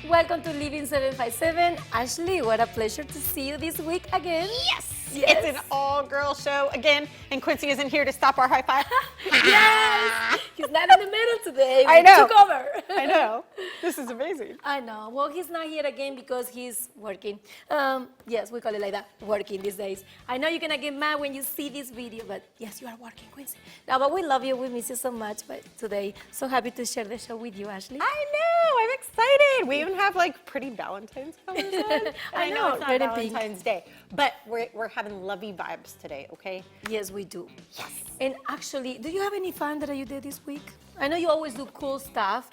Welcome to Living 757. Ashley, what a pleasure to see you this week again. Yes! It's an all-girl show again, and Quincy isn't here to stop our high five. Yes! He's not in the middle today. I know. Took over. I know. This is amazing. I know. Well, he's not here again because he's working. Yes, we call it like that, working these days. I know you're going to get mad when you see this video, but yes, you are working, Quincy. No, but we love you. We miss you so much but today. So happy to share the show with you, Ashley. I know. I'm excited. We even have like pretty Valentine's colors on. I And know, it's not red and pink. Valentine's Day, but we're having lovey vibes today, okay? Yes, we do. Yes. And actually, do you have any fun that you did this week? I know you always do cool stuff.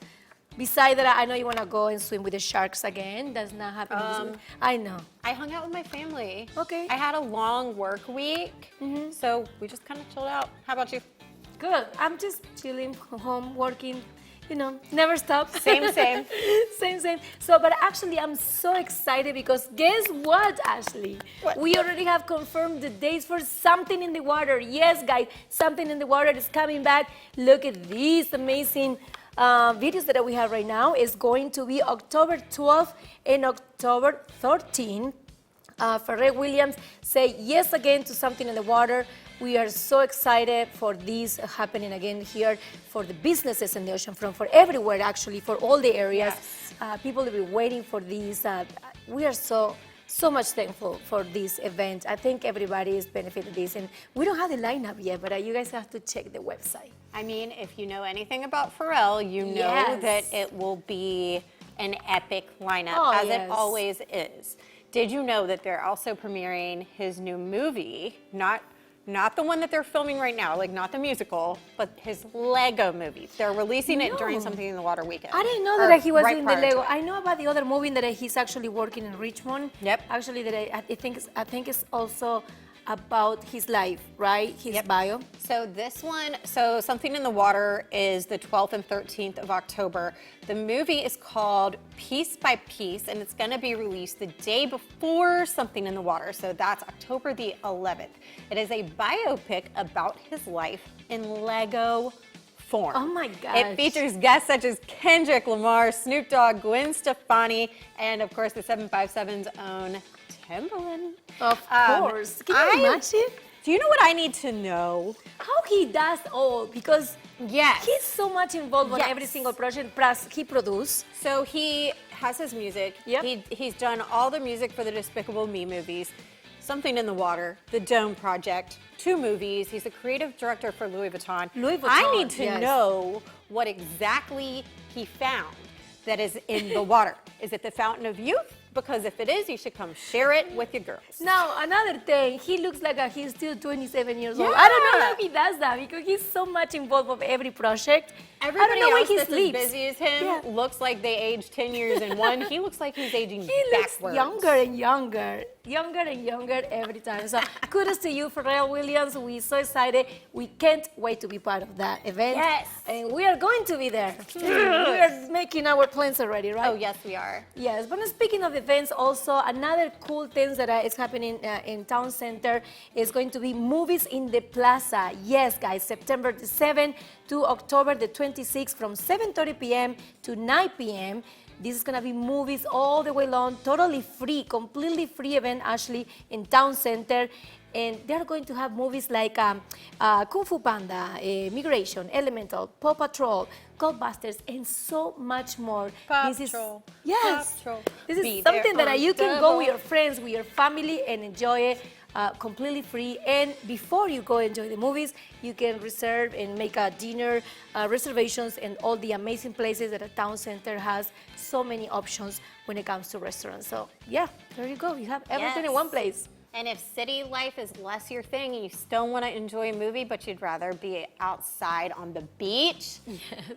Besides that, I know you want to go and swim with the sharks again. That's not happening this week. I know. I hung out with my family. Okay. I had a long work week, so we just kind of chilled out. How about you? Good. I'm just chilling home, working. You know, never stop. Same, same. Same. So, but actually, I'm so excited because guess what, Ashley? What? We already have confirmed the dates for Something in the Water. Yes, guys, Something in the Water is coming back. Look at these amazing videos that we have right now. It's going to be October 12th and October 13th. Pharrell Williams say yes again to Something in the Water. We are so excited for this happening again here for the businesses in the oceanfront, for everywhere actually, for all the areas. Yes. People have been waiting for this. We are so much thankful for this event. I think everybody is benefiting this, and we don't have the lineup yet, but you guys have to check the website. I mean, if you know anything about Pharrell, you know Yes. that it will be an epic lineup, Oh, as yes. it always is. Did you know that they're also premiering his new movie, not the one that they're filming right now, like not the musical, but his Lego movie. They're releasing it during No. Something in the Water weekend. I didn't know Or that he was right in the prior to Lego. it. I know about the other movie that he's actually working in Richmond. Yep. Actually, that I think it's also about his life, right? His Yep. bio. So this one, so Something in the Water is the 12th and 13th of October. The movie is called Piece by Piece, and it's gonna be released the day before Something in the Water. So that's October the 11th. It is a biopic about his life in Lego form. Oh my gosh. It features guests such as Kendrick Lamar, Snoop Dogg, Gwen Stefani, and of course the 757's own Timbaland. Of course. Can you imagine? Do you know what I need to know? How he does all, because Yes. he's so much involved on Yes. every single project, plus he produced. So he has his music. Yep. He's done all the music for the Despicable Me movies, Something in the Water, The Dome Project, 2 movies. He's the creative director for Louis Vuitton. Louis I Vuitton, need to yes. know what exactly he found that is in the water. Is it the Fountain of Youth? Because if it is, you should come share it with your girls. Now, another thing, he looks like he's still 27 years old. I don't know how he does that because he's so much involved with every project. Everybody I don't know else when he that's as sleeps. busy as him Yeah. looks like they aged 10 years in one. He looks like he's aging He looks backwards. younger and younger every time. So kudos to you, Pharrell Williams. We're so excited. We can't wait to be part of that event. Yes. And we are going to be there. We are making our plans already, right? Oh, yes, we are. Yes, but speaking of events, also another cool thing that is happening in Town Center is going to be Movies in the Plaza. Yes, guys, September the 7th to October the 26th from 7:30 p.m. to 9 p.m. This is gonna be movies all the way long, totally free, completely free event, Ashley, in Town Center. And they're going to have movies like Kung Fu Panda, Migration, Elemental, Paw Patrol, Ghostbusters, and so much more. Paw This is Patrol, yes. Paw Patrol. This is Be something there that on you can go double. with your friends, with your family, and enjoy it completely free. And before you go enjoy the movies, you can reserve and make a dinner reservations and all the amazing places that a Town Center has. So many options when it comes to restaurants. So yeah, there you go. You have everything in Yes. one place. And if city life is less your thing and you still want to enjoy a movie, but you'd rather be outside on the beach,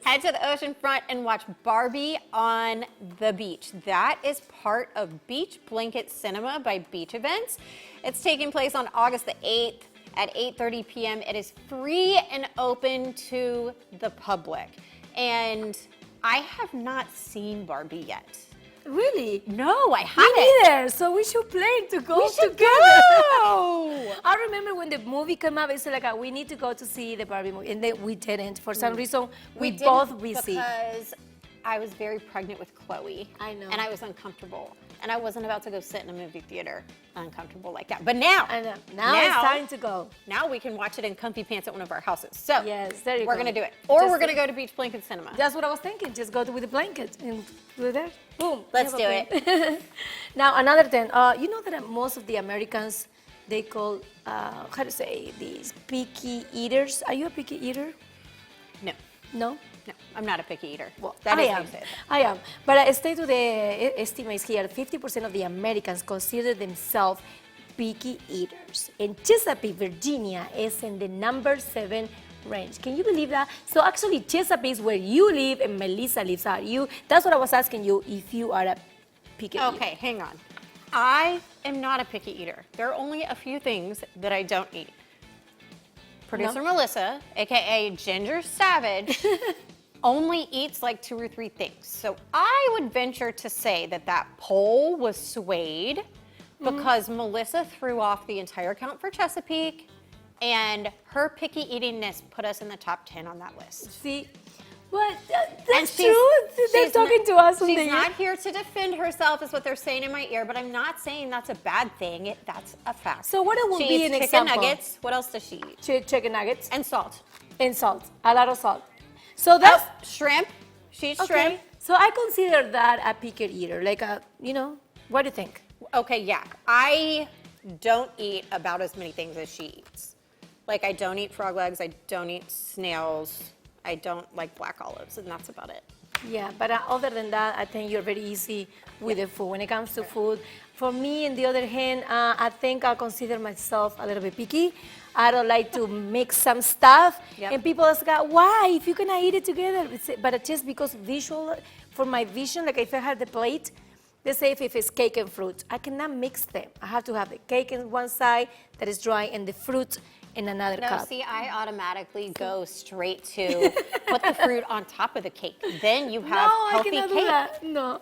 head to the ocean front and watch Barbie on the Beach. That is part of Beach Blanket Cinema by Beach Events. It's taking place on August the 8th at 8:30 p.m. It is free and open to the public. And I have not seen Barbie yet. Really? No, I Me haven't. neither. So we should plan to go We should together. go. I remember when the movie came out, it's like we need to go to see the Barbie movie, and then we didn't. For some reason, we both didn't busy. Because I was very pregnant with Chloe. I know. And I was uncomfortable. And I wasn't about to go sit in a movie theater uncomfortable like that. But now, I know. Now it's time to go. now we can watch it in comfy pants at one of our houses. So Yes, there you we're go. going to do it. Or Just we're going to go to Beach Blanket Cinema. That's what I was thinking. Just go with the blanket and do that. Boom. Let's You have do a blanket. Now, another thing. You know that most of the Americans, they call, how to say, these picky eaters. Are you a picky eater? No, No? no, I'm not a picky eater. Well, That I is how am. you say it. I am. But I state to the estimates here, 50% of the Americans consider themselves picky eaters. And Chesapeake, Virginia is in the number 7 range. Can you believe that? So actually Chesapeake is where you live and Melissa lives. That's what I was asking you, if you are a picky eater. Okay, hang on. I am not a picky eater. There are only a few things that I don't eat. Producer Melissa, aka Ginger Savage, only eats like 2 or 3 things. So I would venture to say that that poll was swayed because Melissa threw off the entire count for Chesapeake, and her picky eatingness put us in the top 10 on that list. See? What? And That's true. They're talking to us. She's not here to defend herself, is what they're saying in my ear. But I'm not saying that's a bad thing. That's a fact. So what would she be eats an chicken example? nuggets. What else does she eat? Chicken nuggets And salt. and salt. A lot of salt. So that's... Oh, shrimp. She eats Okay. shrimp. So I consider that a picky eater, like a, what do you think? Okay, yeah. I don't eat about as many things as she eats. Like, I don't eat frog legs. I don't eat snails. I don't like black olives, and that's about it. Yeah, but other than that, I think you're very easy with the food. When it comes to food, for me, on the other hand, I think I consider myself a little bit picky. I don't like to mix some stuff. Yep. And people ask, why? If you cannot eat it together. But just because visual, for my vision, like if I had the plate, they say if it's cake and fruit, I cannot mix them. I have to have the cake in one side that is dry and the fruit in another No, cup. see, I automatically go straight to put the fruit on top of the cake. Then you have No, I healthy cannot cake. do that. No,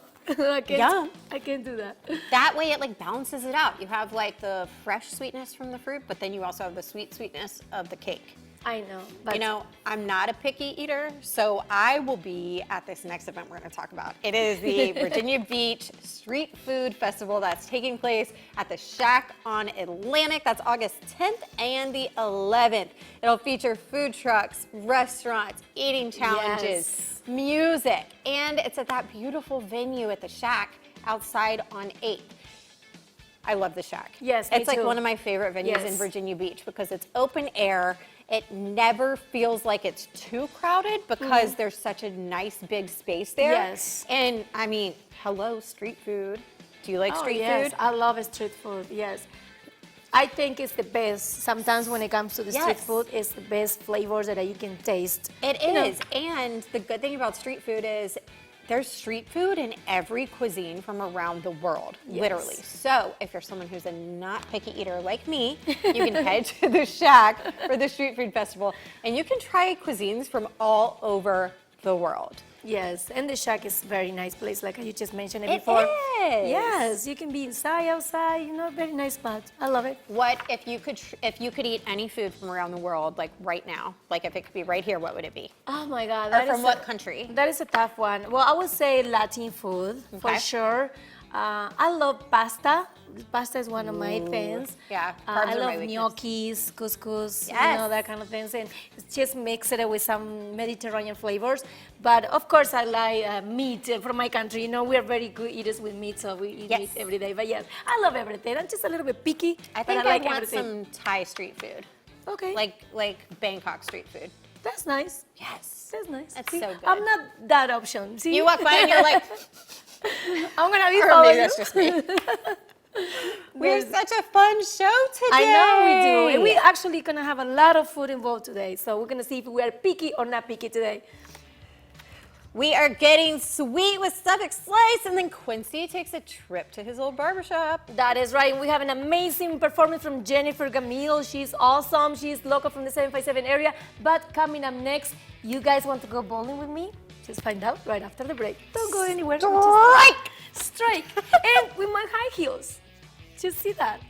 I can't. Yum. I can't do that. That way it like balances it out. You have like the fresh sweetness from the fruit, but then you also have the sweetness of the cake. I know. But You know, I'm not a picky eater, so I will be at this next event we're going to talk about. It is the Virginia Beach Street Food Festival that's taking place at the Shack on Atlantic. That's August 10th and the 11th. It'll feature food trucks, restaurants, eating challenges, music, and it's at that beautiful venue at the Shack outside on 8th. I love the Shack. Yes, me it's like too. one of my favorite venues in Yes. Virginia Beach because it's open air. It never feels like it's too crowded because there's such a nice big space there. Yes. And I mean, hello, street food. Do you like street yes, food? I love street food. Yes, I think it's the best. Sometimes when it comes to the street Yes. food, it's the best flavors that you can taste. It You know, is. And the good thing about street food is there's street food in every cuisine from around the world, literally. So if you're someone who's a not picky eater like me, you can head to the Shack for the Street Food Festival, and you can try cuisines from all over the world. Yes, and the Shack is a very nice place, like you just mentioned it It before. is. Yes, you can be inside, outside. Very nice spot. I love it. What if you could eat any food from around the world, like right now? Like if it could be right here, what would it be? Oh my God, Or that from is what country? That is a tough one. Well, I would say Latin food for Okay. sure. I love pasta. Pasta is one of my things. Yeah, I carbs are love my weakness. gnocchis, couscous, Yes. that kind of things, and just mix it with some Mediterranean flavors. But of course, I like meat from my country. We are very good eaters with meat, so we eat Yes. meat every day. But yes, I love everything. I'm just a little bit picky. I but think I like want everything. some Thai street food, Okay, like Bangkok street food. that's nice. Yes. That's nice. That's See, so good. I'm not that option. See? You walk by and you're like, I'm gonna be or following maybe you. that's just me. We have such a fun show today. I know we do. And we actually gonna have a lot of food involved today. So we're gonna see if we are picky or not picky today. We are getting sweet with Suffolk Slice, and then Quincy takes a trip to his old barbershop. That is right. We have an amazing performance from Jennifer Gamil. She's awesome. She's local from the 757 area. But coming up next, you guys want to go bowling with me? Just find out right after the break. Don't go anywhere. Strike! Strike. And with my high heels. Just see that.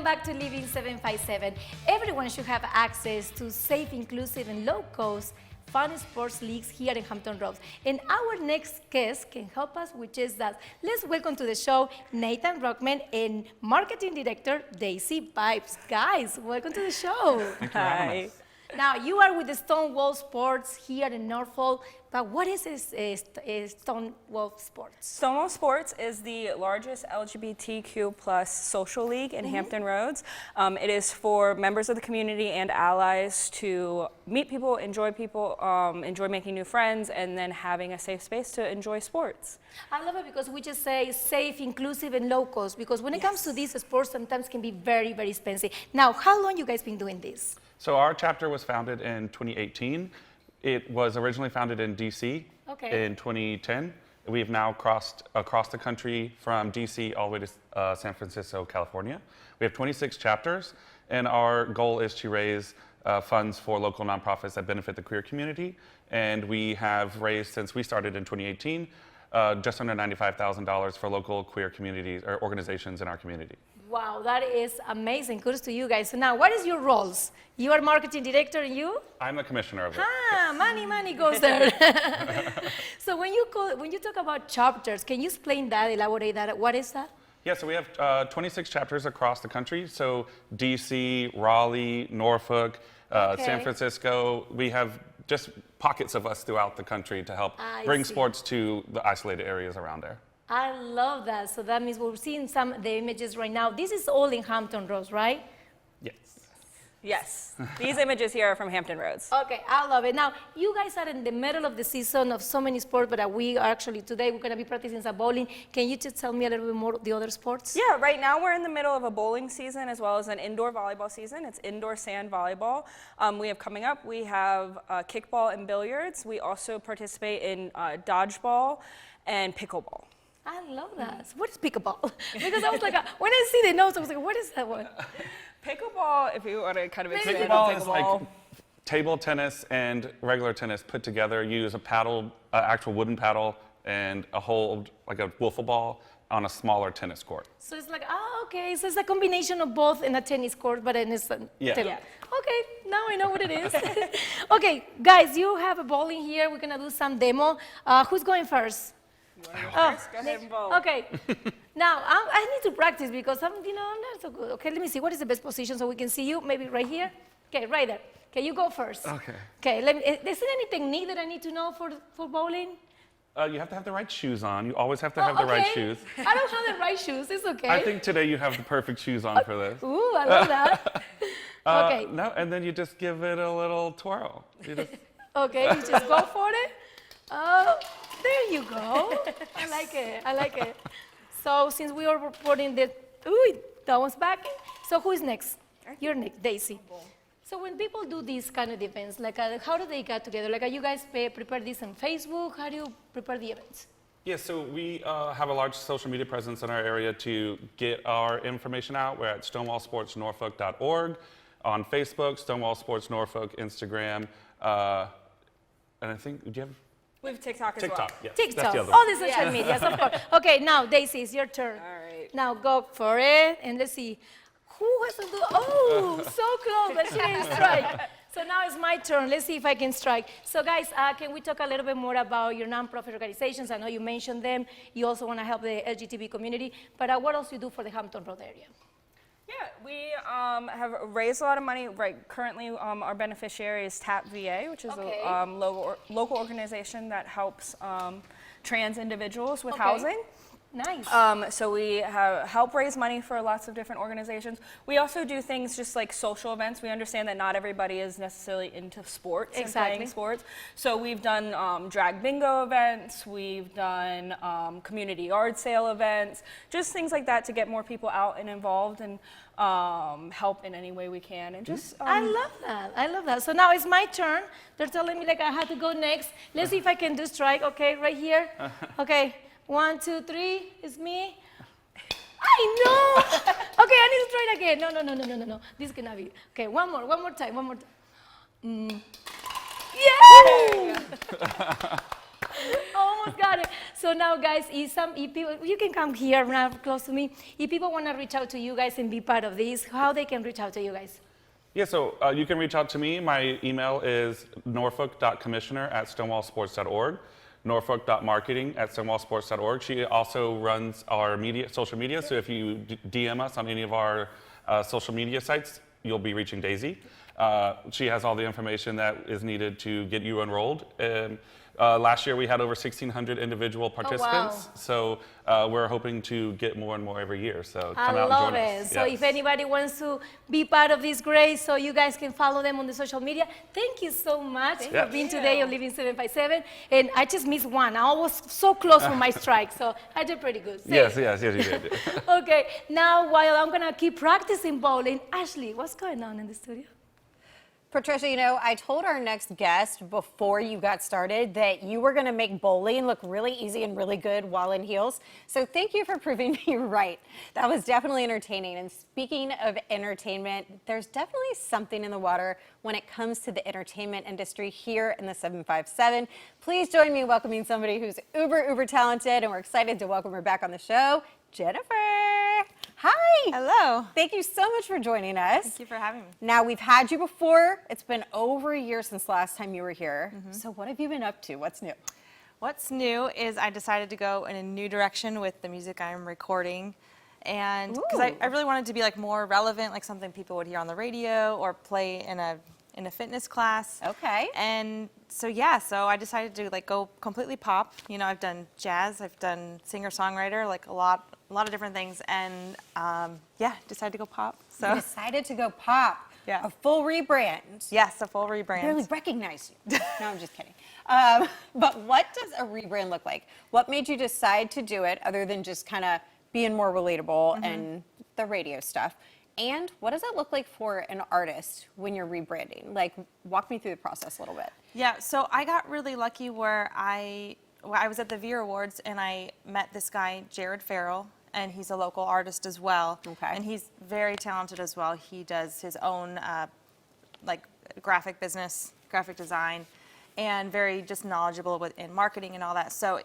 Welcome back to Living 757. Everyone should have access to safe, inclusive, and low-cost fun sports leagues here in Hampton Roads. And our next guest can help us with just that. Let's welcome to the show Nathan Brockman and Marketing Director Daisy Pipes. Guys, welcome to the show. Thank you for having us. Now, you are with the Stonewall Sports here in Norfolk, but what is Stonewall Sports? Stonewall Sports is the largest LGBTQ plus social league in Hampton Roads. It is for members of the community and allies to meet people, enjoy making new friends, and then having a safe space to enjoy sports. I love it because we just say safe, inclusive, and low cost, because when it comes to these sports, sometimes can be very, very expensive. Now, how long you guys been doing this? So our chapter was founded in 2018. It was originally founded in DC in 2010. We've now crossed across the country from DC all the way to San Francisco, California. We have 26 chapters, and our goal is to raise funds for local nonprofits that benefit the queer community. And we have raised, since we started in 2018, just under $95,000 for local queer communities or organizations in our community. Wow, that is amazing. Kudos to you guys. So now, what is your roles? You are marketing director, and you? I'm the commissioner of it. Money goes there. So when you talk about chapters, can you explain that, elaborate that? What is that? Yeah, so we have 26 chapters across the country. So DC, Raleigh, Norfolk, San Francisco. We have just pockets of us throughout the country to help bring sports to the isolated areas around there. I love that. So that means we're seeing some of the images right now. This is all in Hampton Roads, right? Yes. Yes, these images here are from Hampton Roads. Okay, I love it. Now, you guys are in the middle of the season of so many sports, but we are actually, today we're going to be practicing some bowling. Can you just tell me a little bit more of the other sports? Yeah, right now we're in the middle of a bowling season as well as an indoor volleyball season. It's indoor sand volleyball. We have coming up, we have kickball and billiards. We also participate in dodgeball and pickleball. I love that. So what is pickleball? Because I was like, when I see the notes, I was like, what is that one? Pickleball, if you want to kind of explain Pickleball is like table tennis and regular tennis put together. You use a paddle, actual wooden paddle, and a hold, like a wiffle ball, on a smaller tennis court. So it's like, okay. So it's a combination of both in a tennis court, but in a table. Okay, now I know what it is. Okay, guys, you have a bowling here. We're going to do some demo. Who's going first? Go ahead and bowl. Okay. Now, I need to practice because I'm not so good. Okay, let me see. What is the best position so we can see you? Maybe right here? Okay, right there. Okay, you go first. Okay. Okay, is there any technique that I need to know for bowling? You have to have the right shoes on. You always have to have the right shoes. I don't have the right shoes. It's okay. I think today you have the perfect shoes on for this. Ooh, I love that. Okay. No, and then you just give it a little twirl. Okay, you just go for it. Oh, there you go. I like it. I like it. So since we are reporting that, that one's back. So who is next? You're next, Daisy. So when people do these kind of events, like how do they get together? Like, you guys prepare this on Facebook? How do you prepare the events? Yeah, so we have a large social media presence in our area to get our information out. We're at stonewallsportsnorfolk.org, on Facebook, Stonewall Sports Norfolk, Instagram, and I think, do you have? We have TikTok as well. TikTok, yeah. TikTok, That's the other all one. the social medias, of course. Okay, now, Daisy, it's your turn. All right. Now go for it, and let's see. Who has to do? Oh, so close, but she didn't strike. So now it's my turn. Let's see if I can strike. So guys, can we talk a little bit more about your nonprofit organizations? I know you mentioned them. You also want to help the LGBT community, but what else you do for the Hampton Road area? Yeah, we have raised a lot of money. Right, currently our beneficiary is TAP VA, which is a local organization that helps trans individuals with housing. Nice. So we help raise money for lots of different organizations. We also do things just like social events. We understand that not everybody is necessarily into sports and playing sports. So we've done drag bingo events. We've done community yard sale events. Just things like that to get more people out and involved and help in any way we can. And just I love that. I love that. So now it's my turn. They're telling me like I have to go next. Let's see if I can do strike. Okay, right here. Okay. 1, 2, 3, it's me. I know. Okay, I need to try it again. No. This cannot be. Okay, one more time. Yeah! Oh almost got it. So now, guys, if people, you can come here now close to me. If people want to reach out to you guys and be part of this, how they can reach out to you guys? Yeah, so you can reach out to me. My email is norfolk.commissioner@stonewallsports.org, norfolk.marketing@stonewallsports.org. She also runs our social media, so if you DM us on any of our social media sites, you'll be reaching Daisy. She has all the information that is needed to get you enrolled. Last year we had over 1,600 individual participants, so we're hoping to get more and more every year. So come out and join us. So if anybody wants to be part of this grace, so you guys can follow them on the social media. Thank you so much for being today on Living 757. And I just missed one. I was so close for my strike, so I did pretty good. Yes, you did. Okay, now while I'm gonna keep practicing bowling, Ashley, what's going on in the studio? Patricia, you know, I told our next guest before you got started that you were going to make bowling look really easy and really good while in heels. So thank you for proving me right. That was definitely entertaining. And speaking of entertainment, there's definitely something in the water when it comes to the entertainment industry here in the 757. Please join me in welcoming somebody who's uber talented, and we're excited to welcome her back on the show, Jennifer. Hi. Hello. Thank you so much for joining us. Thank you for having me. Now, we've had you before. It's been over a year since the last time you were here. So what have you been up to? What's new? What's new is I decided to go in a new direction with the music I'm recording. And because I really wanted to be like more relevant, like something people would hear on the radio or play in a fitness class. Okay. And so yeah, so I decided to like go completely pop. You know, I've done jazz, I've done singer-songwriter, like a lot of different things, and yeah, decided to go pop. So You decided to go pop. Yeah. A full rebrand. yes, a full rebrand. I barely recognize you. No, I'm just kidding. But what does a rebrand look like? What made you decide to do it other than just kind of being more relatable and the radio stuff? And what does it look like for an artist when you're rebranding? Like, walk me through the process a little bit. Yeah, so I got really lucky where I was at the Veer Awards and I met this guy, Jared Farrell, and he's a local artist as well. Okay. And he's very talented as well. He does his own like graphic business, graphic design, and very just knowledgeable in marketing and all that. So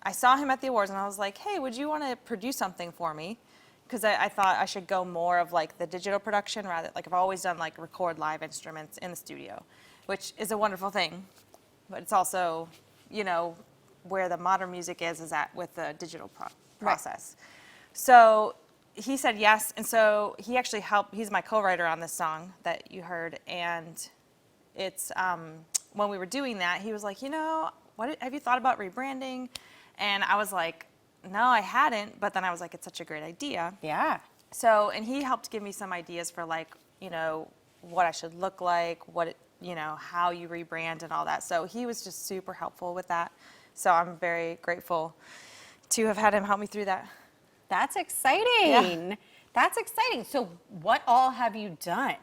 I saw him at the awards and I was like, hey, would you want to produce something for me? Because I thought I should go more of like the digital production rather, like I've always done like record live instruments in the studio, which is a wonderful thing, but it's also, you know, where the modern music is at with the digital process. So he said yes, and so he actually helped, he's my co-writer on this song that you heard, and it's, when we were doing that, he was like, you know, have you thought about rebranding? And I was like, no, I hadn't, but then I was like, it's such a great idea. Yeah. So, and he helped give me some ideas for like, you know, what I should look like, you know, how you rebrand and all that. So he was just super helpful with that. So I'm very grateful to have had him help me through that. That's exciting. Yeah. That's exciting. So what all have you done?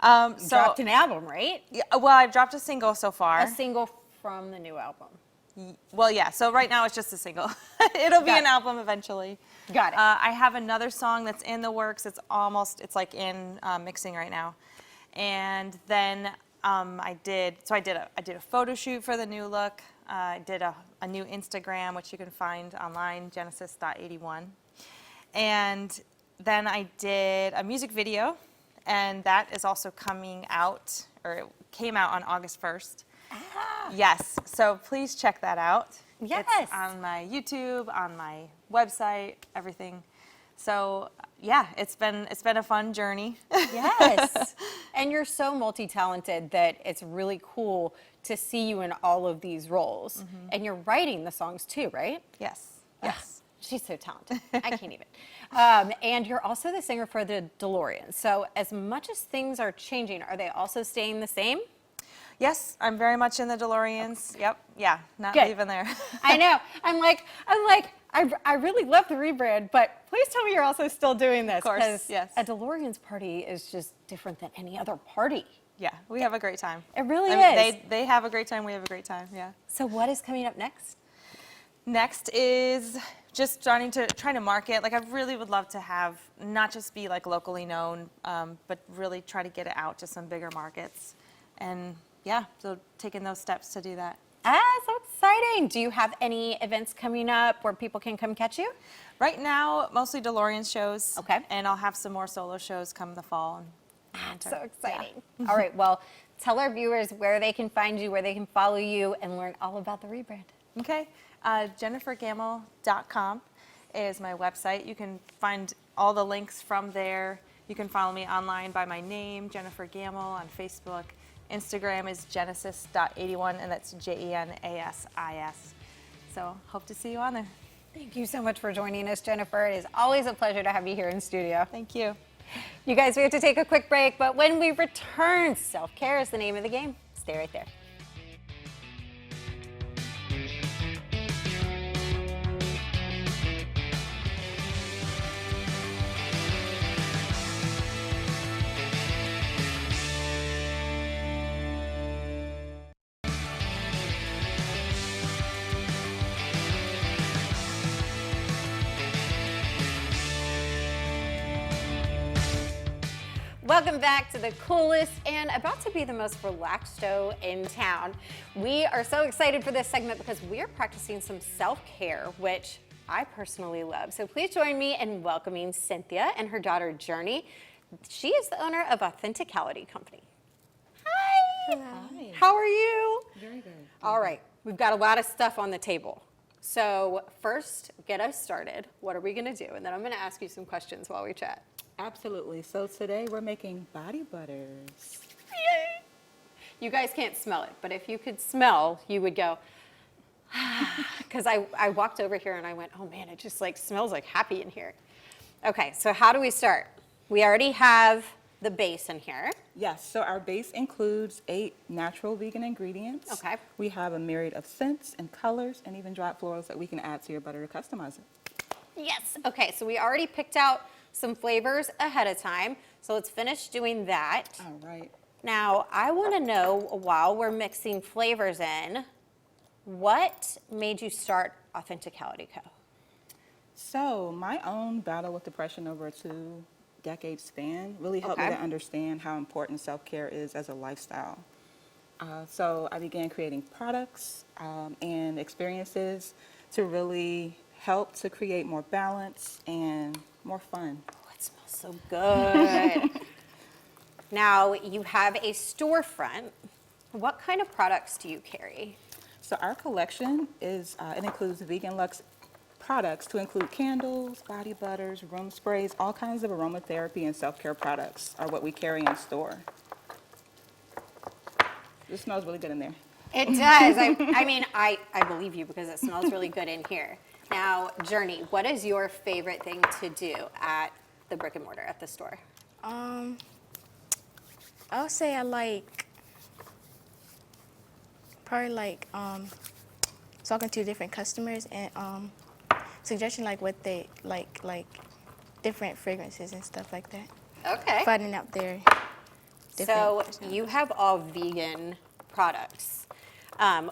So, Dropped an album, right? yeah, well, I've dropped a single so far. A single from the new album. Well, yeah, so right now it's just a single. It'll be Got an it. album eventually. Got it. I have another song that's in the works. It's like in mixing right now. And then I did a photo shoot for the new look. I did a new Instagram, which you can find online, genesis.81. And then I did a music video, and that is also coming out, or it came out on August 1st. Yes, so please check that out. Yes. It's on my YouTube, on my website, everything. So yeah, it's been a fun journey. Yes. And you're so multi-talented that it's really cool to see you in all of these roles. And you're writing the songs too, right? Yes. Ugh, Yes. she's so talented. I can't even. And you're also the singer for the DeLorean. So as much as things are changing, are they also staying the same? Yes, I'm very much in the DeLoreans. Yep. Yeah, not Good. leaving there. I know. I'm like, I really love the rebrand, but please tell me you're also still doing this. Of course, 'cause yes. A DeLorean's party is just different than any other party. Yeah, we have a great time. It really I mean, is. They have a great time. We have a great time. Yeah. So what is coming up next? Next is just trying to market. Like I really would love to have not just be like locally known, but really try to get it out to some bigger markets. And yeah, so taking those steps to do that. Ah, so exciting. exciting. Do you have any events coming up where people can come catch you? Right now, mostly DeLorean shows. Okay. And I'll have some more solo shows come the fall. And So exciting. All right, well, tell our viewers where they can find you, where they can follow you, and learn all about the rebrand. Okay. JenniferGamel.com is my website. You can find all the links from there. You can follow me online by my name, Jennifer Gamel, on Facebook. Instagram is genesis.81, and that's Genesis. So hope to see you on there. Thank you so much for joining us, Jennifer. It is always a pleasure to have you here in studio. Thank you. You guys, we have to take a quick break, but when we return, self-care is the name of the game. Stay right there. Welcome back to the coolest and about to be the most relaxed show in town. We are so excited for this segment because we are practicing some self-care, which I personally love. So please join me in welcoming Cynthia and her daughter Journey. She is the owner of Authenticality Company. Hi. Hi. How are you? Very good. All right, we've got a lot of stuff on the table. So first, get us started. What are we gonna do? And then I'm gonna ask you some questions while we chat. Absolutely. So today we're making body butters. Yay. You guys can't smell it, but if you could smell, you would go, because I walked over here and I went, oh man, it just like smells like happy in here. Okay, so how do we start? We already have the base in here. Yes, so our base includes 8 natural vegan ingredients. Okay. We have a myriad of scents and colors and even dried florals that we can add to your butter to customize it. Yes, okay, so we already picked out some flavors ahead of time. So let's finish doing that. All right. Now, I want to know, while we're mixing flavors in, what made you start Authenticality Co? So my own battle with depression over a 2-decade span really helped me Okay. to understand how important self-care is as a lifestyle. So I began creating products and experiences to really help to create more balance and more fun. Oh, it smells so good. Now, you have a storefront. What kind of products do you carry? So our collection is, it includes Vegan Luxe products to include candles, body butters, room sprays, all kinds of aromatherapy and self-care products are what we carry in store. It smells really good in there. It does. I mean, I believe you because it smells really good in here. Now, Journey, what is your favorite thing to do at the brick and mortar, at the store? I would say I like talking to different customers and suggesting like what they like different fragrances and stuff like that. Okay. Finding out their So different. you have all vegan products.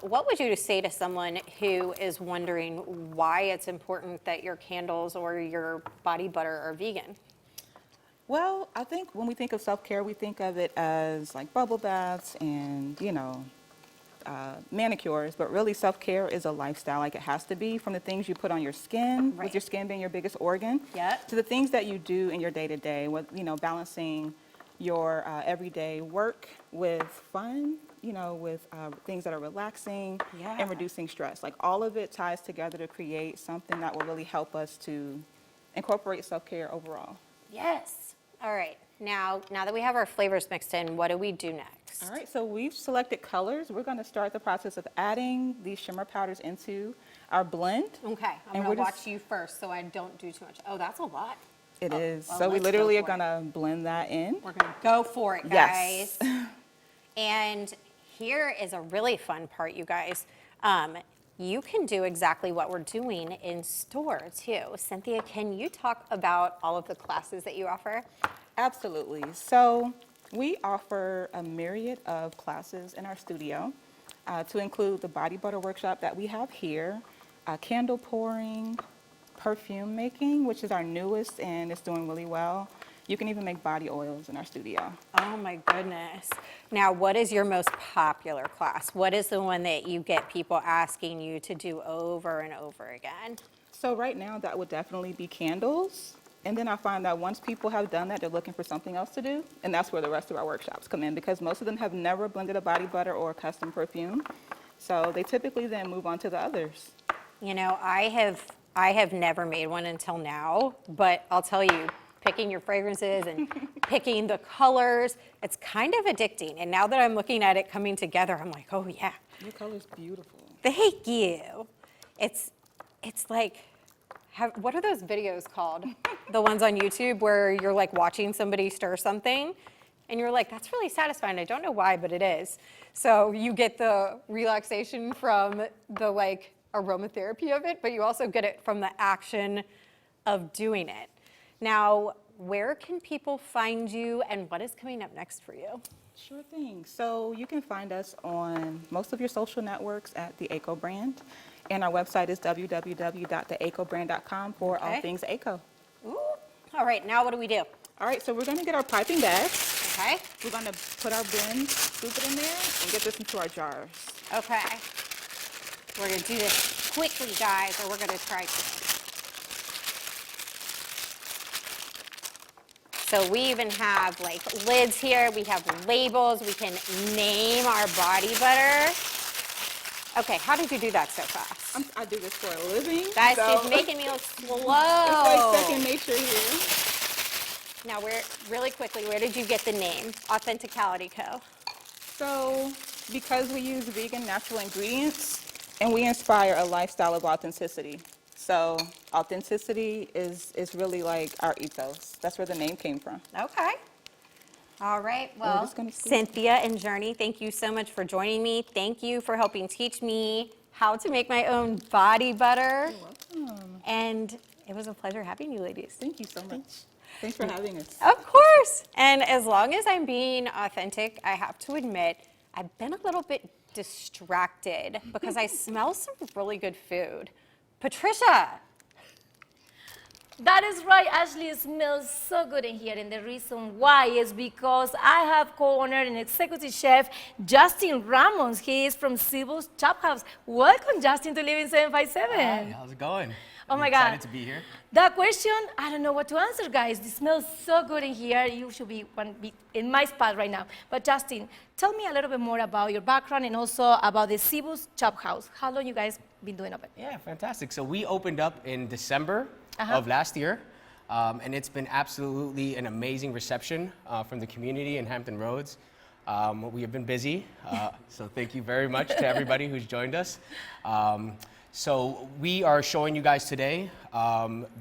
What would you say to someone who is wondering why it's important that your candles or your body butter are vegan? Well, I think when we think of self-care, we think of it as like bubble baths and, manicures, but really self-care is a lifestyle, like it has to be, from the things you put on your skin, Right. with your skin being your biggest organ, Yep. to the things that you do in your day-to-day, with, balancing your everyday work with fun, with things that are relaxing Yeah. and reducing stress. Like all of it ties together to create something that will really help us to incorporate self-care overall. Yes. All right. Now that we have our flavors mixed in, what do we do next? All right, so we've selected colors. We're going to start the process of adding these shimmer powders into our blend. Okay. I'm And going we're to watch just- you first so I don't do too much. Oh, that's a lot. It is. well, So we let's go literally are for it. going to blend that in. We're going to go for it, guys. Yes. And here is a really fun part, you guys. You can do exactly what we're doing in store, too. Cynthia, can you talk about all of the classes that you offer? Absolutely. So we offer a myriad of classes in our studio to include the body butter workshop that we have here, candle pouring, perfume making, which is our newest and it's doing really well, You can even make body oils in our studio. Oh my goodness. Now, what is your most popular class? What is the one that you get people asking you to do over and over again? So right now, that would definitely be candles. And then I find that once people have done that, they're looking for something else to do. And that's where the rest of our workshops come in, because most of them have never blended a body butter or a custom perfume. So they typically then move on to the others. You know, I have never made one until now, but I'll tell you, picking your fragrances and picking the colors, it's kind of addicting. And now that I'm looking at it coming together, I'm like, oh yeah. Your color's beautiful. Thank you. It's like, what are those videos called? The ones on YouTube where you're like watching somebody stir something and you're like, that's really satisfying. I don't know why, but it is. So you get the relaxation from the like aromatherapy of it, but you also get it from the action of doing it. Now, where can people find you and what is coming up next for you? Sure thing. So you can find us on most of your social networks at the ACO brand. And our website is www.theacobrand.com for all things ACO. Ooh. All right, now what do we do? All right, so we're going to get our piping bags. Okay. We're going to put our blend, scoop it in there, and get this into our jars. Okay. We're going to do this quickly, guys, or we're going to try to. So we even have like lids here. We have labels. We can name our body butter. Okay, how did you do that so fast? I do this for a living. Guys, so she's making me look slow. it's like second nature here. Now, really quickly, where did you get the name? Authenticality Co. So because we use vegan natural ingredients and we inspire a lifestyle of authenticity. So authenticity is really like our ethos. That's where the name came from. Okay. All right, well, just gonna scoop. Cynthia and Journey, thank you so much for joining me. Thank you for helping teach me how to make my own body butter. You're welcome. And it was a pleasure having you ladies. Thank you so much. Thanks for having us. Of course. And as long as I'm being authentic, I have to admit, I've been a little bit distracted because I smell some really good food. Patricia. That is right, Ashley. It smells so good in here, and the reason why is because I have co-owner and executive chef Justin Ramos. He is from Cebu's Chop House. Welcome, Justin, to Living 757. Hi, how's it going? Oh my I'm God. excited to be here. That question, I don't know what to answer, guys. It smells so good in here. You should be in my spot right now. But Justin, tell me a little bit more about your background and also about the Cebu's Chop House. How long you guys been doing open? Yeah, fantastic. So we opened up in December of last year, and it's been absolutely an amazing reception from the community in Hampton Roads. We have been busy, so thank you very much to everybody who's joined us. So we are showing you guys today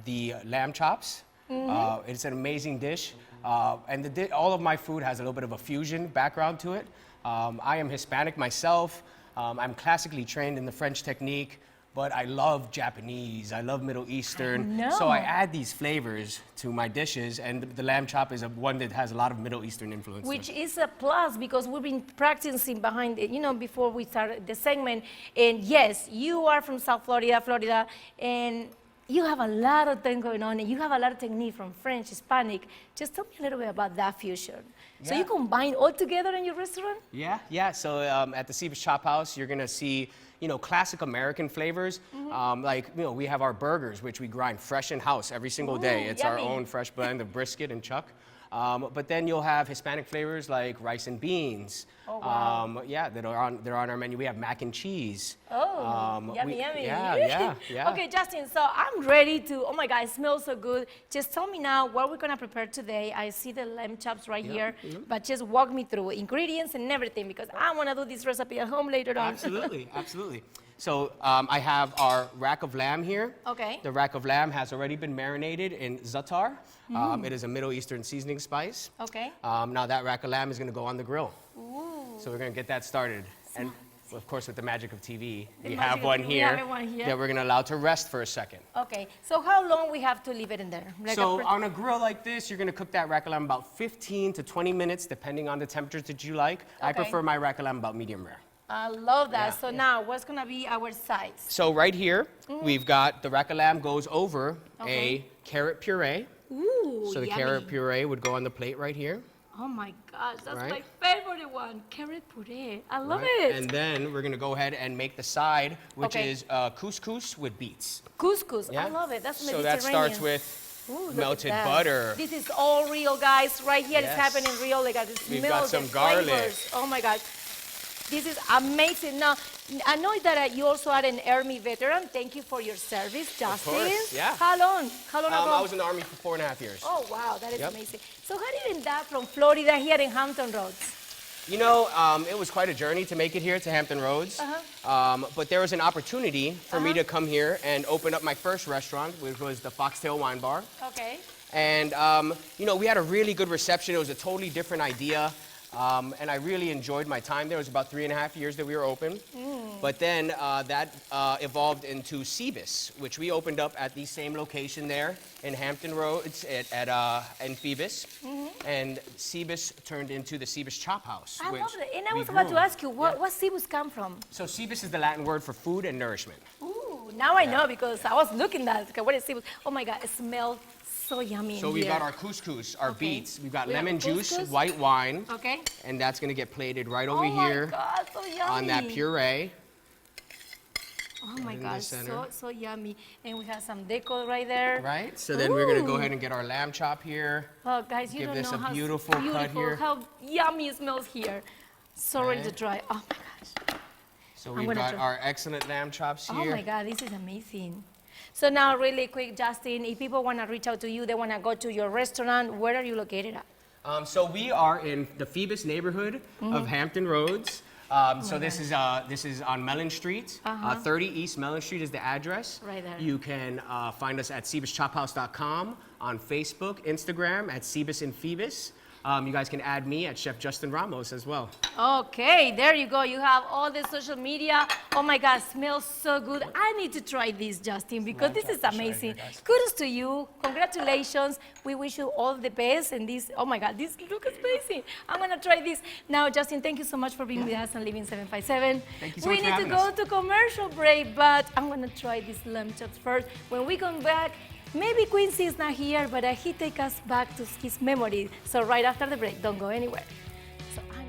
the lamb chops. It's an amazing dish, and all of my food has a little bit of a fusion background to it. I am Hispanic myself. I'm classically trained in the French technique, but I love Japanese, I love Middle Eastern. So I add these flavors to my dishes, and the lamb chop is one that has a lot of Middle Eastern influence. Which is a plus because we've been practicing behind it, before we started the segment. And yes, you are from South Florida, and you have a lot of things going on, and you have a lot of technique from French, Hispanic. Just tell me a little bit about that fusion. So you combine all together in your restaurant? Yeah. So at the Cebu's Chop House, you're gonna see, classic American flavors. We have our burgers, which we grind fresh in house every single day. It's our own fresh blend of brisket and chuck. But then you'll have Hispanic flavors like rice and beans. Oh, wow. They're on our menu. We have mac and cheese. Yummy. Yeah. Okay, Justin, so I'm ready to, oh my God, it smells so good. Just tell me now what we're gonna prepare today. I see the lamb chops right here, but just walk me through ingredients and everything because I wanna do this recipe at home later on. Absolutely. So I have our rack of lamb here. Okay. The rack of lamb has already been marinated in za'atar. It is a Middle Eastern seasoning spice. Okay. Now that rack of lamb is going to go on the grill. Ooh. So we're going to get that started. And of course, with the magic of TV, we magic have of one TV, here we have one here. that we're going to allow to rest for a second. Okay, so how long we have to leave it in there? So on a grill like this, you're going to cook that rack of lamb about 15 to 20 minutes, depending on the temperatures that you like. I prefer my rack of lamb about medium rare. I love that. Now, what's gonna be our sides? So right here, we've got the rack of lamb goes over a carrot puree. Ooh, So the yummy. carrot puree would go on the plate right here. Oh my gosh, that's Right. my favorite one. Carrot puree. I love right? it. And then we're gonna go ahead and make the side, which Okay. is couscous with beets. Couscous. Yeah. I love it. That's So Mediterranean. that starts with Ooh, look at melted that. butter. This is all real, guys. Right here, it's Yes. happening real. Like, the We've smell, got the some garlic. flavors. Oh my gosh. This is amazing. Now, I know that you also are an Army veteran. Thank you for your service, Justin. course, yeah. How long? How long ago? I was in the Army for 4.5 years. Oh, wow. That is Yep. amazing. So how did you end up from Florida here in Hampton Roads? You know, it was quite a journey to make it here to Hampton Roads. But there was an opportunity for me to come here and open up my first restaurant, which was the Foxtail Wine Bar. Okay. And, you know, we had a really good reception. It was a totally different idea. And I really enjoyed my time there. It was about 3.5 years that we were open. But then that evolved into Cebus, which we opened up at the same location there in Hampton Roads in Phoebus. And Cebus turned into the Cebus Chop House. I which love it. And I we was about to grew. ask you, what Cebus come from? So Cebus is the Latin word for food and nourishment. Ooh, now I know because I was looking at it. Okay, what is Cebus? Oh my God, it smells so yummy So in we've here. got our couscous, our Okay. beets. We've got We have lemon juice, couscous. white wine, Okay. and that's gonna get plated right over Oh my here God, so yummy. on that puree. Oh my in the gosh, center. so yummy. And we have some deco right there. Right? So then we're gonna go Ooh. ahead and get our lamb chop here. Oh guys, you Give don't this know a how beautiful cut here. how yummy it smells here. So ready to Right. try. Oh my gosh. So I'm we've gonna got try. our excellent lamb chops Oh here. my God, this is amazing. So now really quick, Justin, if people want to reach out to you, they want to go to your restaurant, where are you located at? So we are in the Phoebus neighborhood Mm-hmm. of Hampton Roads. Oh So this is on Mellon Street. 30 East Mellon Street is the address. Right there. You can find us at CebusChopHouse.com, on Facebook, Instagram at Cebus and Phoebus. You guys can add me at Chef Justin Ramos as well. Okay, there you go. You have all the social media. Oh my God, smells so good. I need to try this, Justin, because this is amazing. Kudos to you. Congratulations. We wish you all the best. And this, oh my God, this looks amazing. I'm going to try this. Now, Justin, thank you so much for being with us on Living 757. Thank you so we much for need to having go us. to commercial break, but I'm going to try this lamb chops first. When we come back, maybe Quincy is not here, but he take us back to his memory. So right after the break, don't go anywhere. So I'm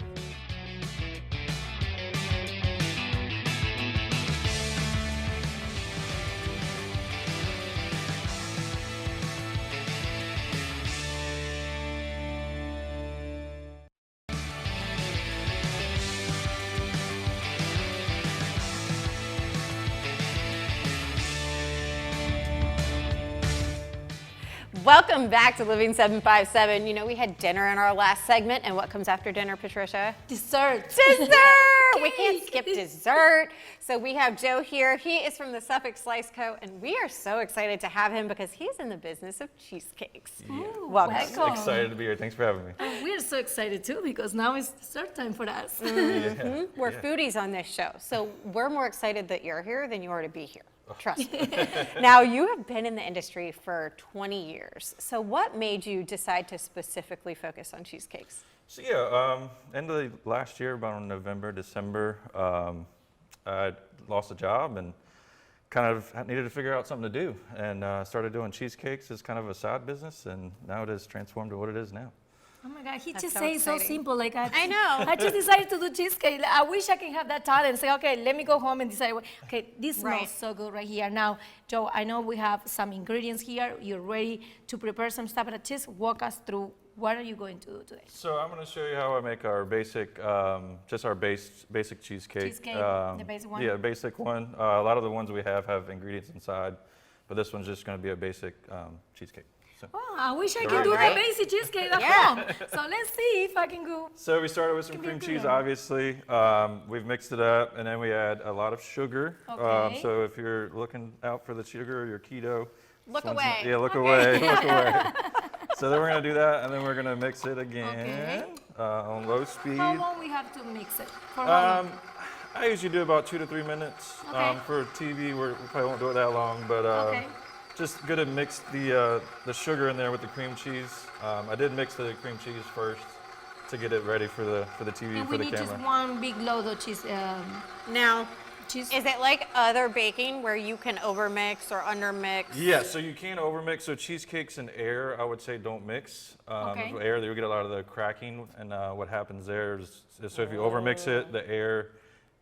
Welcome back to Living 757. You know, we had dinner in our last segment, and what comes after dinner, Patricia? dessert. Dessert! We can't skip dessert. So we have Joe here. He is from the Suffolk Slice Co., and we are so excited to have him because he's in the business of cheesecakes. Welcome. Welcome. Excited to be here. Thanks for having me. We're so excited too because now it's dessert time for us. We're foodies on this show, so we're more excited that you're here than you are to be here. Trust me. Now, you have been in the industry for 20 years. So what made you decide to specifically focus on cheesecakes? So yeah, end of the last year, about November, December, I lost a job and kind of needed to figure out something to do, and started doing cheesecakes as kind of a side business, and now it has transformed to what it is now. Oh my God, he That's just so says so exciting. simple. Like I know. I just decided to do cheesecake. I wish I can have that talent. Say, okay, let me go home and decide. Okay, this smells Right. so good right here. Now, Joe, I know we have some ingredients here. You're ready to prepare some stuff, but just walk us through. What are you going to do today? So I'm going to show you how I make our basic, just our basic cheesecake. Cheesecake, the basic one? Yeah, basic one. A lot of the ones we have ingredients inside, but this one's just going to be a basic cheesecake. So. Oh, I wish I could Right. do Right. the basic cheesecake at Yeah. home. So let's see if I can go. So we started with some Can be a cream good cheese, one. obviously. We've mixed it up, and then we add a lot of sugar. Okay. So if you're looking out for the sugar, you're keto. Look this one's away. Yeah, look away, look away. So then we're gonna do that, and then we're gonna mix it again Okay. on low speed. How long we have to mix it? For how long? I usually do about 2 to 3 minutes. Okay. For TV, we probably won't do it that long, but Okay. just good to mix the sugar in there with the cream cheese. I did mix the cream cheese first to get it ready for the TV And for we the need camera. just one big load of cheese. Now, cheese? Is it like other baking where you can overmix or undermix? Yeah, so you can't overmix. So cheesecakes and air, I would say, don't mix. Okay. With air, you'll get a lot of the cracking, and what happens there is so if you overmix it, the air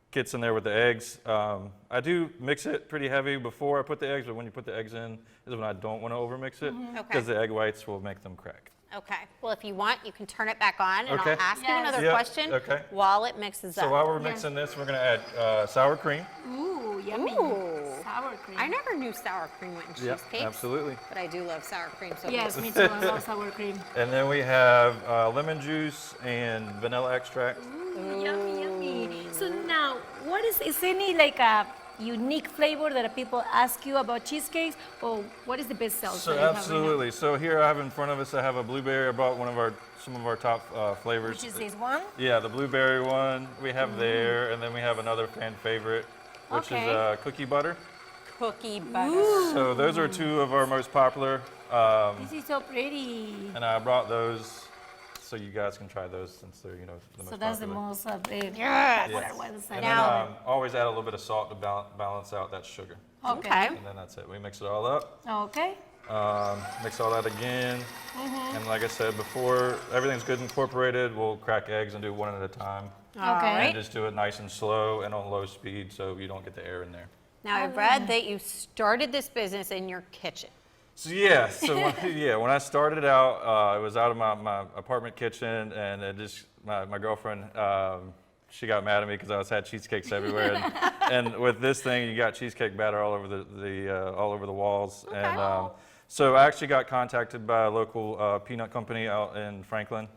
gets in there with the eggs. I do mix it pretty heavy before I put the eggs, but when you put the eggs in is when I don't want to overmix it because the egg whites will make them crack. Okay. Well, if you want, you can turn it back on, and Okay. I'll ask you another Yeah, question okay. while it mixes So up. while we're mixing this, we're going to add sour cream. Ooh, yummy. Ooh. Sour cream. I never knew sour cream went in Yeah, cheesecakes. absolutely. But I do love sour cream. So Yes, me too. I love sour cream. And then we have lemon juice and vanilla extract. Ooh, yummy, yummy. So now, what is any like a unique flavor that people ask you about cheesecakes, or what is the best seller? So absolutely. So here I have in front of us, I have a blueberry. I brought some of our top flavors. Which is this one? Yeah, the blueberry one we have there, and then we have another fan favorite, which Okay. is cookie butter. cookie butter. So those are two of our most popular, This is so pretty. and I brought those so you guys can try those since they're the most So that's the popular. most Yes. popular ones. And Now- then always add a little bit of salt to balance out that sugar. Okay. And then that's it. We mix it all up. Okay. Mix all that again. Mm-hmm. And like I said before, everything's good incorporated. We'll crack eggs and do one at a time. Okay. And just do it nice and slow and on low speed so you don't get the air in there. Now, I've read that you started this business in your kitchen. So when I started out, it was out of my apartment kitchen, and it just my girlfriend, she got mad at me because I had cheesecakes everywhere, and with this thing, you got cheesecake batter all over all over the walls, and so I actually got contacted by a local peanut company out in Franklin,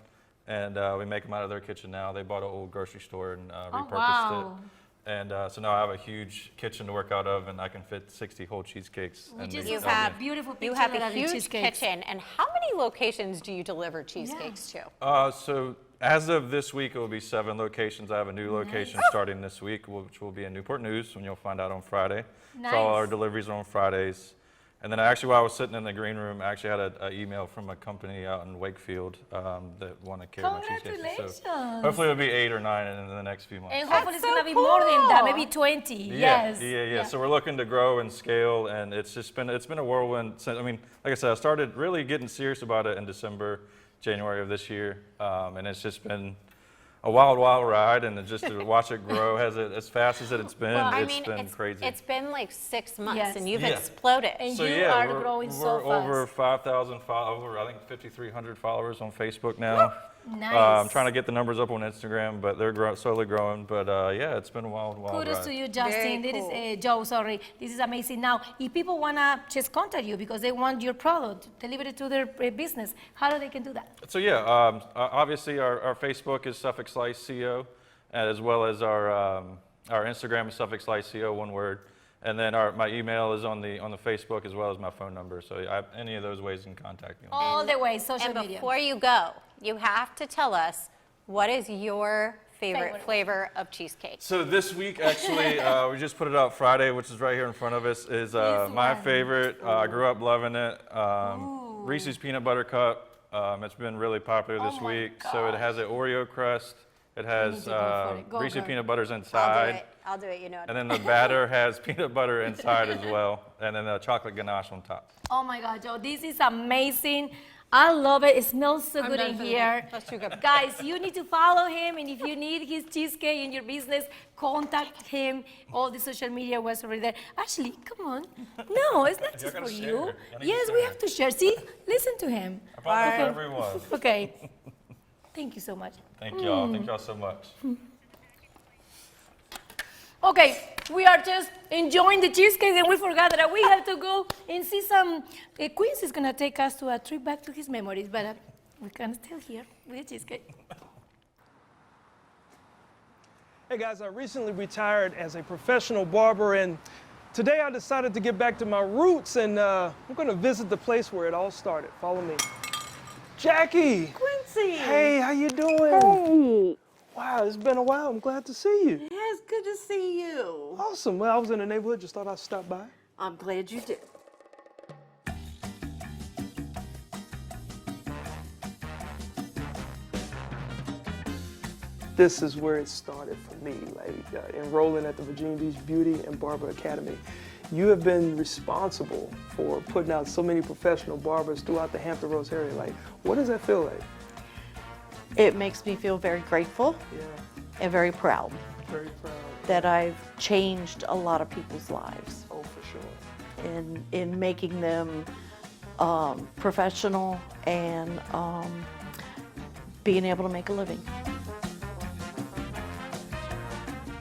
and we make them out of their kitchen now. They bought an old grocery store and repurposed wow. it. And so now I have a huge kitchen to work out of, and I can fit 60 whole cheesecakes. We in just the saw oven. a beautiful picture You have that a are the huge cheesecakes. kitchen, and how many locations do you deliver cheesecakes to? So as of this week, it will be 7 locations. I have a new location starting this week, which will be in Newport News, and you'll find out on Friday. So all our Nice. deliveries are on Fridays. And then actually, while I was sitting in the green room, I actually had an email from a company out in Wakefield that wanted to carry my cheesecakes. Congratulations. So hopefully it'll be 8 or 9 in the next few months. And hopefully it's so gonna be more than that, cool. maybe 20. Yeah, Yes. yeah. So we're looking to grow and scale, and it's been a whirlwind. Since, I mean, like I said, I started really getting serious about it in December, January of this year, and it's just been a wild, wild ride. And just to watch it grow as fast as it's been, I it's mean, been crazy. it's been like 6 months, Yes. and you've Yeah. exploded. And So you yeah, are we're, growing we're so fast. over 5,000 followers, I think 5,300 followers on Facebook now. Nice. I'm trying to get the numbers up on Instagram, but they're slowly growing. But yeah, it's been a wild, wild Kudos ride. to you, Justin. Very This cool. is Joe. Sorry, this is amazing. Now, if people wanna just contact you because they want your product delivered to their business, how do they can do that? So yeah, obviously our Facebook is Suffolk Slice CO, as well as our Instagram is Suffolk Slice CO, one word, and then my email is on the Facebook as well as my phone number. So any of those ways you can contact me. All the way, social And media. before you go, you have to tell us, what is your favorite flavor of cheesecake? So this week, actually, we just put it out Friday, which is right here in front of us, is my one. favorite. I grew up loving it. Reese's Peanut Butter Cup. It's been really popular this Oh my week. So it has an Oreo crust. It has to go for it. Go, Reese's girl. Peanut Butter's I'll do inside. it. I'll do it. You know. And then the batter has peanut butter inside as well. And then the chocolate ganache on top. Oh my God, Joe, this is amazing. I love it. It smells so good in here. That's too good. Guys, you need to follow him, and if you need his cheesecake in your business, contact him. All the social media was already there. Actually, come on. No, it's not just gotta for share you. it. I need to Yes, we share have to share. See, listen to him. I brought one for everyone. Okay. Thank you so much. Thank y'all. Thank y'all so much. Okay, we are just enjoying the cheesecake, and we forgot that we have to go and see some. Queens is gonna take us to a trip back to his memories, but we can still here with the cheesecake. Hey guys, I recently retired as a professional barber, and today I decided to get back to my roots, and I'm gonna visit the place where it all started. Follow me. Jackie! Quincy! Hey, how you doing? Hey! Wow, it's been a while. I'm glad to see you. Yeah, it's good to see you. Awesome. Well, I was in the neighborhood, just thought I'd stop by. I'm glad you did. this is where it started for me, like enrolling at the Virginia Beach Beauty and Barber Academy. You have been responsible for putting out so many professional barbers throughout the Hampton Roads area. Like, what does that feel like? It makes me feel very grateful and very proud Very proud. that I've changed a lot of people's lives Oh, for sure. in making them professional and being able to make a living.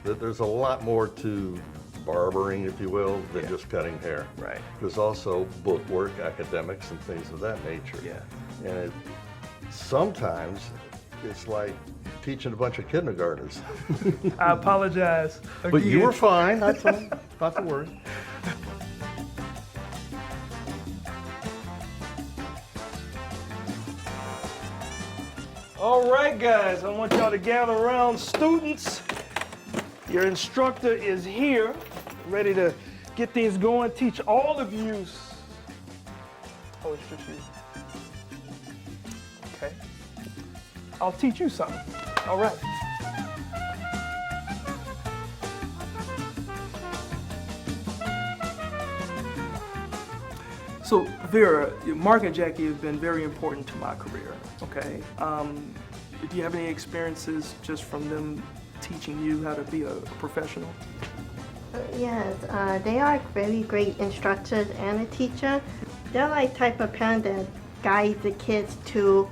There's a lot more to barbering, if you will, than just cutting hair. Right. There's also book work, academics, and things of that nature. Yeah. And sometimes it's like teaching a bunch of kindergartners. I apologize. But you again. were fine, not to worry. All right, guys, I want y'all to gather around. Students, your instructor is here, ready to get things going, teach all of you. Oh, it's just you. Okay. I'll teach you something. All right. So, Vera, Mark and Jackie have been very important to my career, okay? Do you have any experiences just from them teaching you how to be a professional? Yes, they are very great instructors and a teacher. They're like type of parent that guide the kids to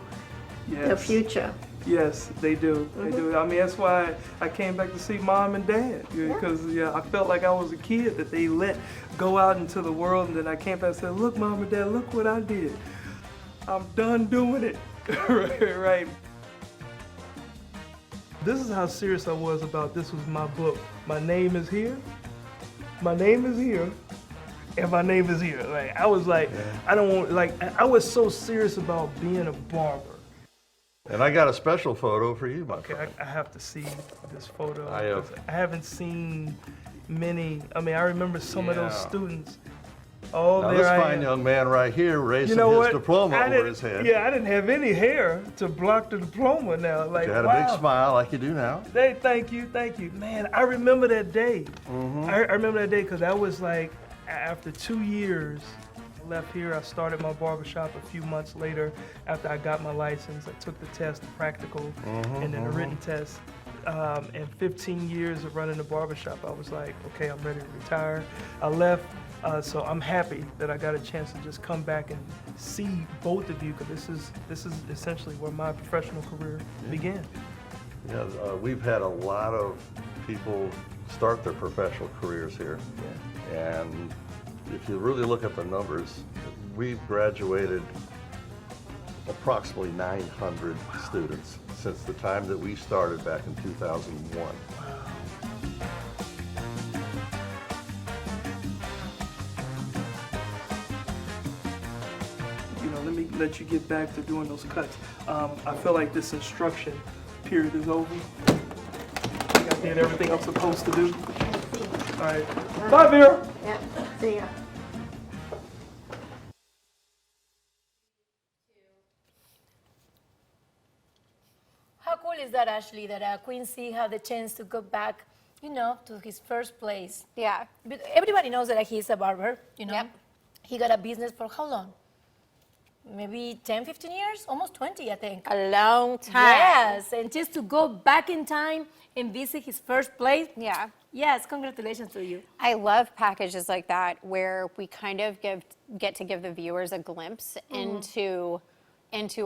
the future. Yes, they do. They do. I mean, that's why I came back to see Mom and Dad, because I felt like I was a kid that they let go out into the world, and then I came back and said, "Look, Mom and Dad, look what I did. I'm done doing it." Right. This is how serious I was about this was my book. My name is here. My name is here. And my name is here. Like, I was like, I don't want, like, I was so serious about being a barber. And I got a special photo for you, my friend. I have to see this photo. I I haven't seen many. I mean, I remember some of those students. Oh, now there this I fine am. young man right here raising You know his what? diploma I over didn't- his head. Yeah, I didn't have any hair to block the diploma now. Like, You had a wow. big smile like you do now. Thank you. Man, I remember that day. I remember that day because that was like, after 2 years, I left here. I started my barbershop a few months later after I got my license. I took the test, the practical, and then the written test. And 15 years of running the barbershop, I was like, okay, I'm ready to retire. I left, so I'm happy that I got a chance to just come back and see both of you, because this is essentially where my professional career began. Yeah, we've had a lot of people start their professional careers here. And if you really look at the numbers, we've graduated approximately 900 students since the time that we started back in 2001. You know, let me let you get back to doing those cuts. I feel like this instruction period is over. I think I did everything I'm supposed to do. All right. Bye, Vera. Yeah, see ya. How cool is that, Ashley, that Quincy had the chance to go back, you know, to his first place? Yeah. But everybody knows that he's a barber, you know. Yep. He got a business for how long? Maybe 10, 15 years? Almost 20, I think. A long time. Yes, and just to go back in time and visit his first place. Yeah. Yes, congratulations to you. I love packages like that where we kind of get to give the viewers a glimpse into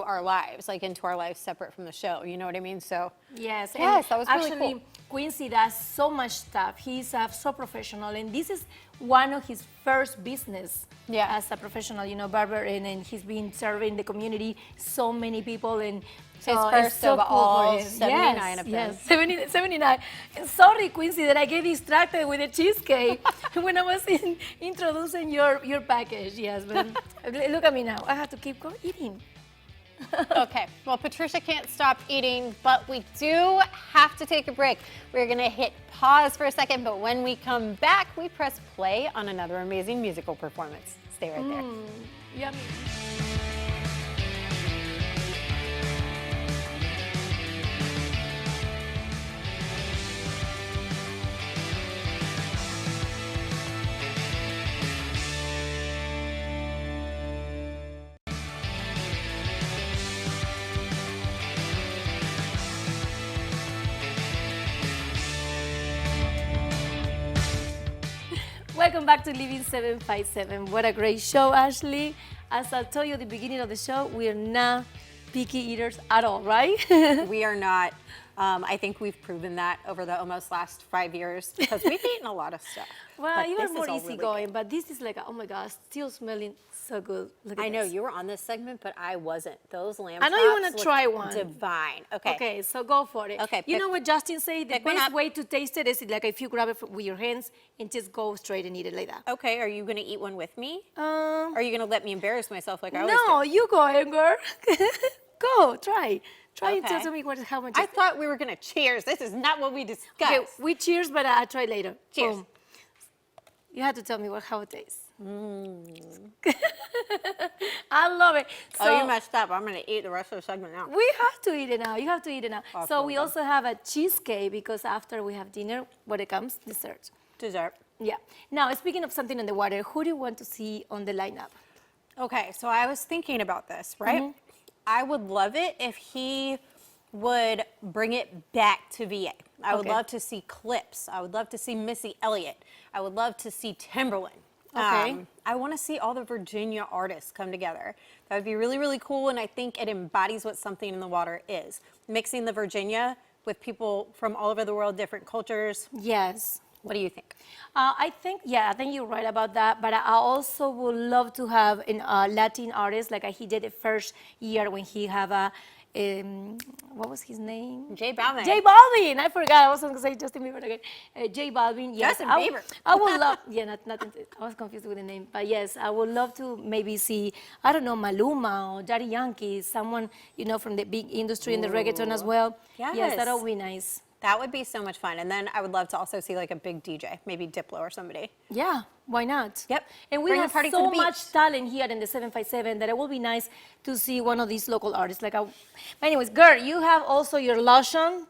our lives, like into our lives separate from the show. You know what I mean? So Yes, yes, that was really actually, cool. Quincy does so much stuff. He's so professional, and this is one of his first business as a professional, you know, barber, and he's been serving the community, so many people, and His it's first so of cool all for him. 79 of them. Yes, 79. And sorry, Quincy, that I get distracted with the cheesecake when I was introducing your package. Yes, but look at me now. I have to keep eating. Okay, well, Patricia can't stop eating, but we do have to take a break. We're gonna hit pause for a second, but when we come back, we press play on another amazing musical performance. Stay right there. Yummy. Welcome back to Living 757. What a great show, Ashley. As I told you at the beginning of the show, we are not picky eaters at all, right? We are not. I think we've proven that over the almost last 5 years because we've eaten a lot of stuff. Well, But you this are more is all really easygoing, good. but this is like, oh my gosh, still smelling so good. Look at I know this. you were on this segment, but I wasn't. Those lamb I know you chops want to looked try one. Divine. Okay. Okay, so go for it. Okay, You pick- know what Justin said? The pick one best up. way to taste it is like if you grab it with your hands and just go straight and eat it like that. Okay. Are you gonna eat one with me? Um, Are you gonna let me embarrass myself like I always no, do? you go ahead, girl. Go, try. Try and Okay. tell me how much. I thought we were gonna cheers. This is not what we discussed. Okay, we cheers, but I'll try later. Cheers. Boom. You have to tell me how it tastes. I love it. Oh, you messed up. I'm gonna eat the rest of the segment now. We have to eat it now. You have to eat it now. Oh, So we cool. also have a cheesecake because after we have dinner, when it comes, dessert. Dessert. Yeah. Now, speaking of something in the water, who do you want to see on the lineup? Okay, so I was thinking about this, right? Mm-hmm. I would love it if he would bring it back to VA. I would Okay. love to see Clips. I would love to see Missy Elliott. I would love to see Timberland. Okay. I want to see all the Virginia artists come together. That would be really, really cool, and I think it embodies what Something in the Water is. Mixing the Virginia with people from all over the world, different cultures. Yes. What do you think? I think you're right about that. But I also would love to have a Latin artist like he did the first year when he have a, what was his name? J Balvin. J Balvin. I forgot. I was going to say Justin Bieber again. J Balvin. Yes. Justin Bieber. I would love. Yeah, nothing. I was confused with the name. But yes, I would love to maybe see, I don't know, Maluma or Daddy Yankee, someone from the big industry in the reggaeton as well. Yes, Yes. that would be nice. That would be so much fun. And then I would love to also see like a big DJ, maybe Diplo or somebody. Yeah, why not? Yep. And we Bring the have party to so the beach. much talent here in the 757 that it will be nice to see one of these local artists. But anyways, girl, you have also your lotion.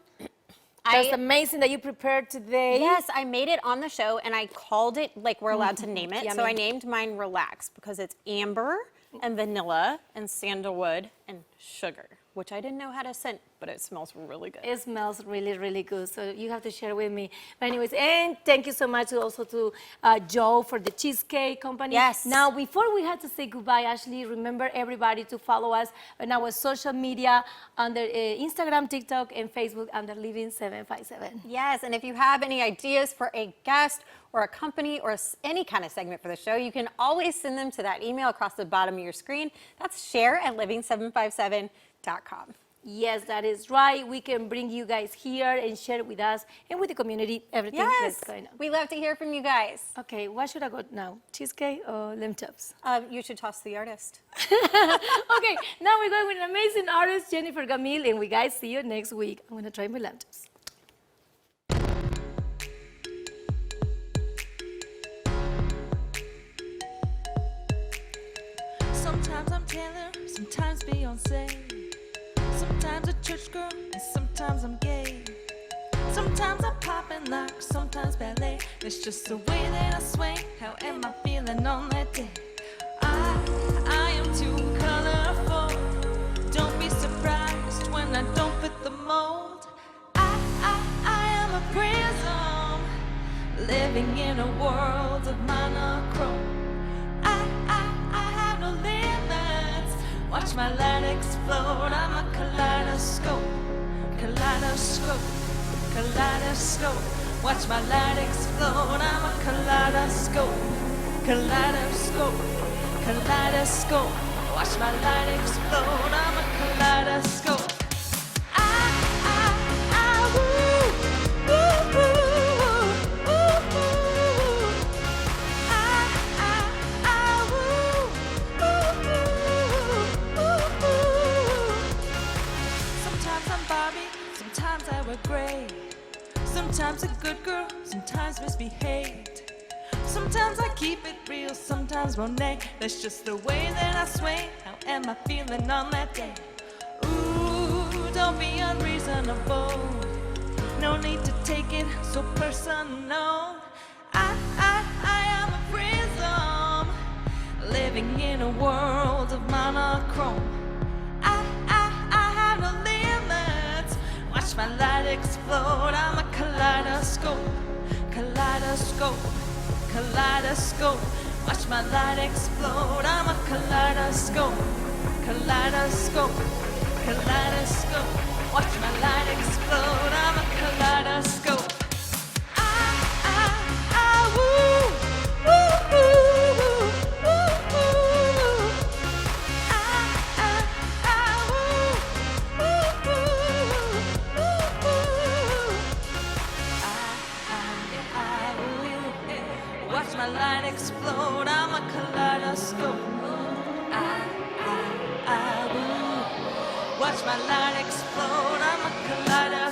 That's amazing that you prepared today. Yes, I made it on the show and I called it, like we're allowed to name it. So Yummy. I named mine Relax because it's amber and vanilla and sandalwood and sugar, which I didn't know how to scent, but it smells really good. It smells really, really good. So you have to share with me. But anyways, and thank you so much also to Joe for the Cheesecake Company. Yes. Now, before we had to say goodbye, Ashley, remember everybody to follow us on our social media under Instagram, TikTok, and Facebook under Living 757. Yes, and if you have any ideas for a guest or a company or any kind of segment for the show, you can always send them to that email across the bottom of your screen. That's share@living757.com. Yes, that is right. We can bring you guys here and share with us and with the community everything Yes, that's going on. we love to hear from you guys. Okay, what should I go now? Cheesecake or lamb chops? You should toss the artist. Okay, now we're going with an amazing artist, Jennifer Gamil, and we guys see you next week. I'm gonna try my lamb chops. Sometimes I'm Taylor, sometimes Beyonce. Sometimes a church girl, and sometimes I'm gay. Sometimes I pop and lock, sometimes ballet. It's just the way that I sway. How am I feeling on that day? I am too colorful. Don't be surprised when I don't fit the mold. I am a prism, living in a world of monochrome. I have no limits. Watch my light explode. I'm a kaleidoscope, kaleidoscope, kaleidoscope. Watch my light explode. I'm a kaleidoscope, kaleidoscope, kaleidoscope. Watch my light explode. I'm a kaleidoscope. Sometimes I'm Barbie, sometimes I wear gray. Sometimes a good girl, sometimes misbehaved. Sometimes I keep it real, sometimes Monet. That's just the way that I sway. How am I feeling on that day? Ooh, don't be unreasonable. No need to take it so personal. I am a prism, living in a world of monochrome. I have no limits. Watch my light explode. I'm a kaleidoscope, kaleidoscope, kaleidoscope. Watch my light explode. I'm a kaleidoscope. Kaleidoscope. Kaleidoscope. Watch my light explode. I'm a kaleidoscope. Watch my light explode. I'm a kaleidoscope. Watch my light explode. I'm a kaleidoscope.